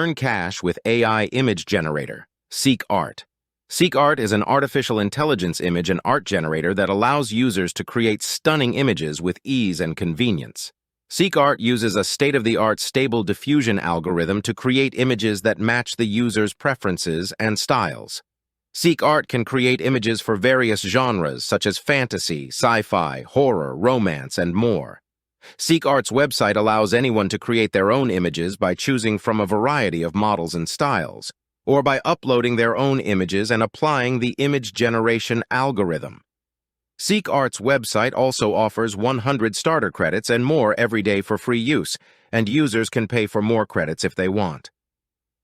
Earn cash with AI image generator. Seek Art. Seek Art is an artificial intelligence image and art generator that allows users to create stunning images with ease and convenience. Seek Art uses a state-of-the-art stable diffusion algorithm to create images that match the user's preferences and styles. Seek Art can create images for various genres such as fantasy, sci-fi, horror, romance, and more. Seek Art's website allows anyone to create their own images by choosing from a variety of models and styles, or by uploading their own images and applying the image generation algorithm. Seek Art's website also offers 100 starter credits and more every day for free use, and users can pay for more credits if they want.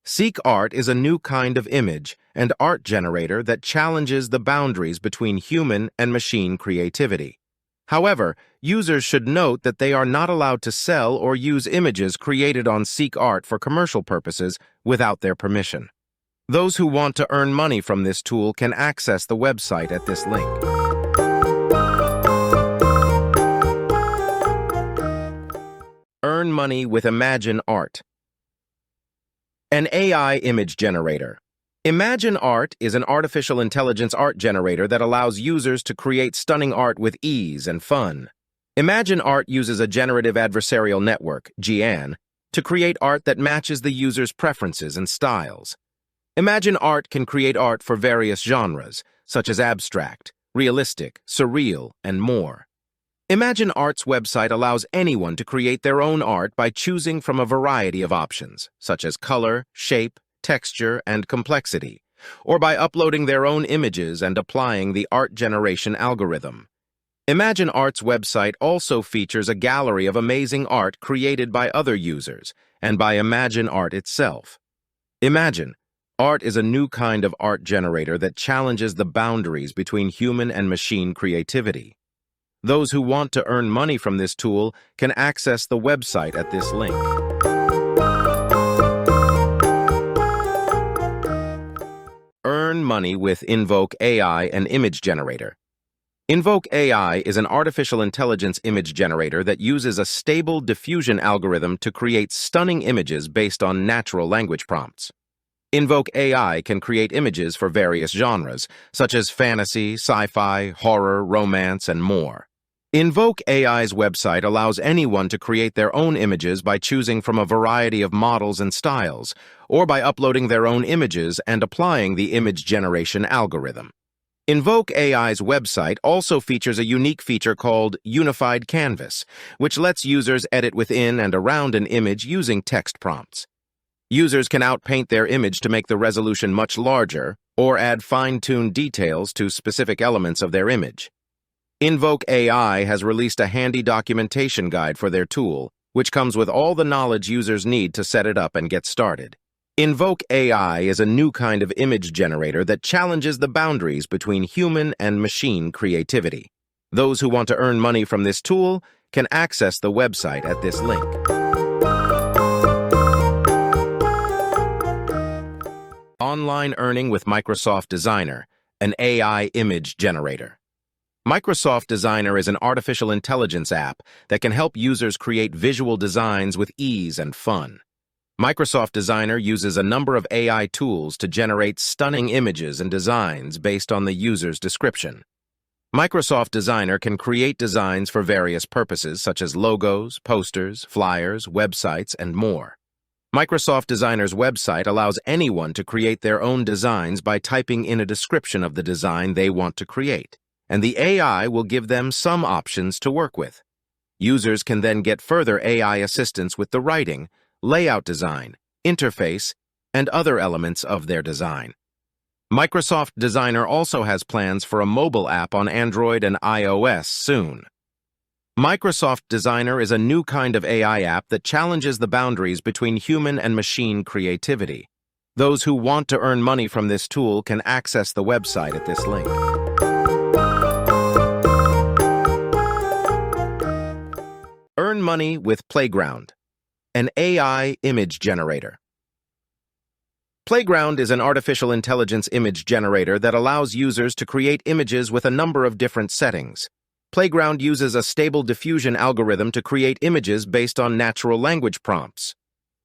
Seek Art is a new kind of image and art generator that challenges the boundaries between human and machine creativity. However, users should note that they are not allowed to sell or use images created on Seek Art for commercial purposes without their permission. Those who want to earn money from this tool can access the website at this link. Earn money with Imagine Art. An AI image generator. Imagine Art is an artificial intelligence art generator that allows users to create stunning art with ease and fun. Imagine Art uses a generative adversarial network, GAN, to create art that matches the user's preferences and styles. Imagine Art can create art for various genres, such as abstract, realistic, surreal, and more. Imagine Art's website allows anyone to create their own art by choosing from a variety of options, such as color, shape, texture, and complexity, or by uploading their own images and applying the art generation algorithm. Imagine Art's website also features a gallery of amazing art created by other users and by Imagine Art itself. Imagine Art is a new kind of art generator that challenges the boundaries between human and machine creativity. Those who want to earn money from this tool can access the website at this link. Earn money with Invoke AI, an image generator. Invoke AI is an artificial intelligence image generator that uses a stable diffusion algorithm to create stunning images based on natural language prompts. Invoke AI can create images for various genres, such as fantasy, sci-fi, horror, romance, and more. Invoke AI's website allows anyone to create their own images by choosing from a variety of models and styles, or by uploading their own images and applying the image generation algorithm. Invoke AI's website also features a unique feature called Unified Canvas, which lets users edit within and around an image using text prompts. Users can outpaint their image to make the resolution much larger, or add fine-tuned details to specific elements of their image. Invoke AI has released a handy documentation guide for their tool, which comes with all the knowledge users need to set it up and get started. Invoke AI is a new kind of image generator that challenges the boundaries between human and machine creativity. Those who want to earn money from this tool can access the website at this link. Online earning with Microsoft Designer, an AI image generator. Microsoft Designer is an artificial intelligence app that can help users create visual designs with ease and fun. Microsoft Designer uses a number of AI tools to generate stunning images and designs based on the user's description. Microsoft Designer can create designs for various purposes such as logos, posters, flyers, websites, and more. Microsoft Designer's website allows anyone to create their own designs by typing in a description of the design they want to create, and the AI will give them some options to work with. Users can then get further AI assistance with the writing, layout design, interface, and other elements of their design. Microsoft Designer also has plans for a mobile app on Android and iOS soon. Microsoft Designer is a new kind of AI app that challenges the boundaries between human and machine creativity. Those who want to earn money from this tool can access the website at this link. Earn money with Playground, an AI image generator. Playground is an artificial intelligence image generator that allows users to create images with a number of different settings. Playground uses a stable diffusion algorithm to create images based on natural language prompts.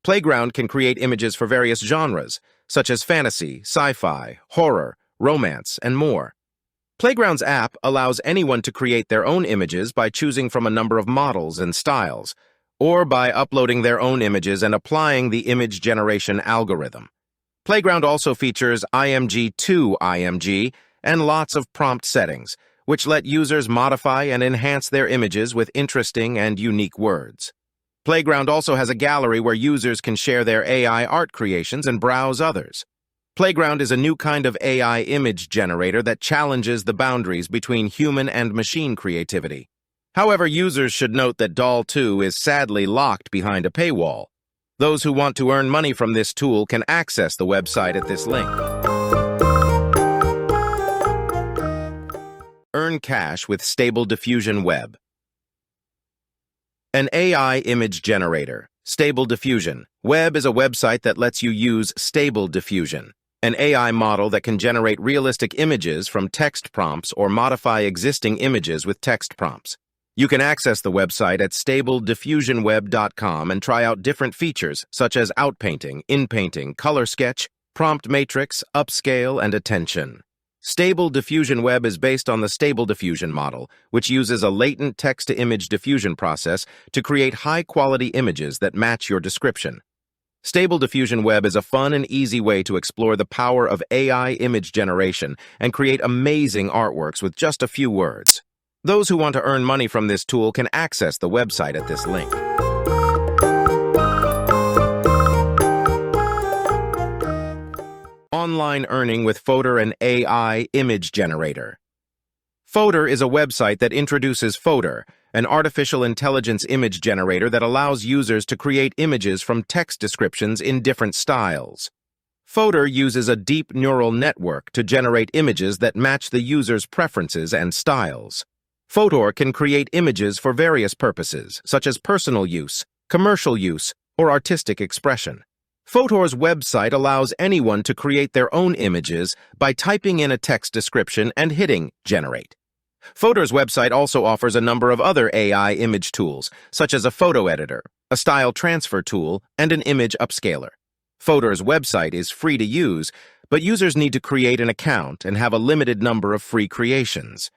Playground can create images for various genres, such as fantasy, sci-fi, horror, romance, and more. Playground's app allows anyone to create their own images by choosing from a number of models and styles, or by uploading their own images and applying the image generation algorithm. Playground also features IMG to IMG and lots of prompt settings, which let users modify and enhance their images with interesting and unique words. Playground also has a gallery where users can share their AI art creations and browse others. Playground is a new kind of AI image generator that challenges the boundaries between human and machine creativity. However, users should note that Doll 2 is sadly locked behind a paywall. Those who want to earn money from this tool can access the website at this link. Earn cash with Stable Diffusion Web. An AI image generator, Stable Diffusion Web, is a website that lets you use Stable Diffusion, an AI model that can generate realistic images from text prompts or modify existing images with text prompts. You can access the website at stablediffusionweb.com and try out different features such as outpainting, inpainting, color sketch, prompt matrix, upscale, and attention. Stable Diffusion Web is based on the Stable Diffusion model, which uses a latent text-to-image diffusion process to create high-quality images that match your description. Stable Diffusion Web is a fun and easy way to explore the power of AI image generation and create amazing artworks with just a few words. Those who want to earn money from this tool can access the website at this link. Online earning with Photor, an AI image generator. Photor is a website that introduces Photor, an artificial intelligence image generator that allows users to create images from text descriptions in different styles. Photor uses a deep neural network to generate images that match the user's preferences and styles. Photor can create images for various purposes, such as personal use, commercial use, or artistic expression. Photor's website allows anyone to create their own images by typing in a text description and hitting Generate. Photor's website also offers a number of other AI image tools, such as a photo editor, a style transfer tool, and an image upscaler. Photor's website is free to use, but users need to create an account and have a limited number of free creations.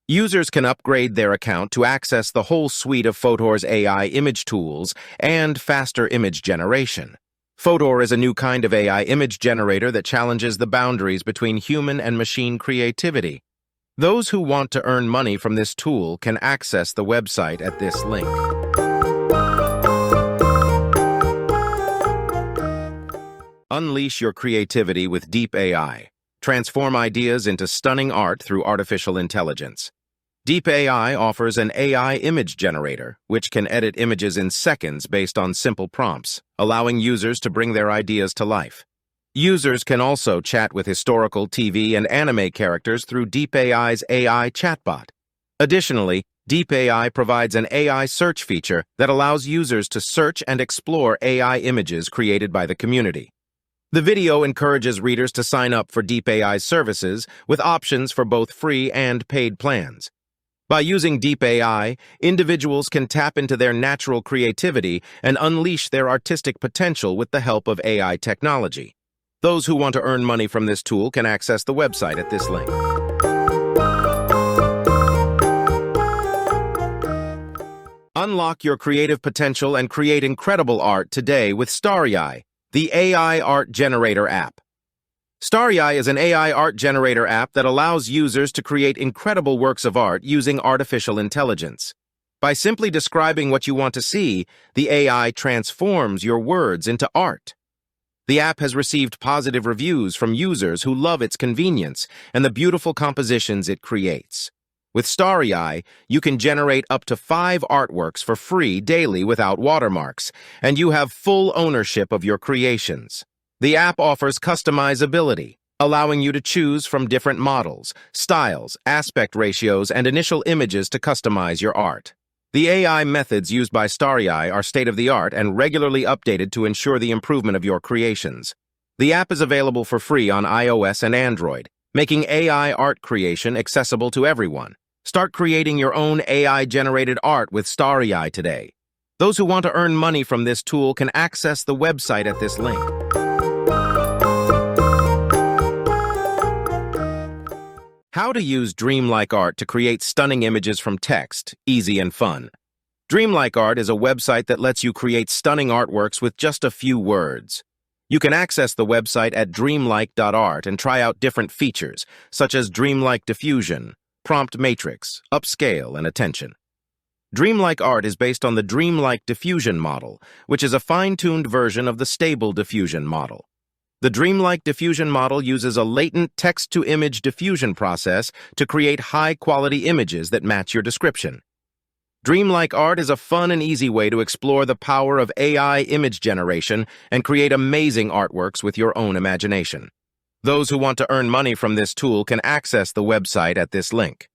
Users can upgrade their account to access the whole suite of Photor's AI image tools and faster image generation. Photor is a new kind of AI image generator that challenges the boundaries between human and machine creativity. Those who want to earn money from this tool can access the website at this link. Unleash your creativity with Deep AI. Transform ideas into stunning art through artificial intelligence. Deep AI offers an AI image generator, which can edit images in seconds based on simple prompts, allowing users to bring their ideas to life. Users can also chat with historical TV and anime characters through Deep AI's AI chatbot. Additionally, Deep AI provides an AI search feature that allows users to search and explore AI images created by the community. The video encourages readers to sign up for Deep AI's services with options for both free and paid plans. By using Deep AI, individuals can tap into their natural creativity and unleash their artistic potential with the help of AI technology. Those who want to earn money from this tool can access the website at this link. Unlock your creative potential and create incredible art today with Starry, the AI art generator app. Starry is an AI art generator app that allows users to create incredible works of art using artificial intelligence. By simply describing what you want to see, the AI transforms your words into art. The app has received positive reviews from users who love its convenience and the beautiful compositions it creates. With Starry, you can generate up to 5 artworks for free daily without watermarks, and you have full ownership of your creations. The app offers customizability, allowing you to choose from different models, styles, aspect ratios, and initial images to customize your art. The AI methods used by Starry are state-of-the-art and regularly updated to ensure the improvement of your creations. The app is available for free on iOS and Android, making AI art creation accessible to everyone. Start creating your own AI-generated art with Starry today. Those who want to earn money from this tool can access the website at this link. How to use Dreamlike Art to create stunning images from text, easy and fun. Dreamlike Art is a website that lets you create stunning artworks with just a few words. You can access the website at dreamlike.art and try out different features, such as dreamlike diffusion, prompt matrix, upscale, and attention. Dreamlike Art is based on the dreamlike diffusion model, which is a fine-tuned version of the stable diffusion model. The dreamlike diffusion model uses a latent text-to-image diffusion process to create high-quality images that match your description. Dreamlike Art is a fun and easy way to explore the power of AI image generation and create amazing artworks with your own imagination. Those who want to earn money from this tool can access the website at this link.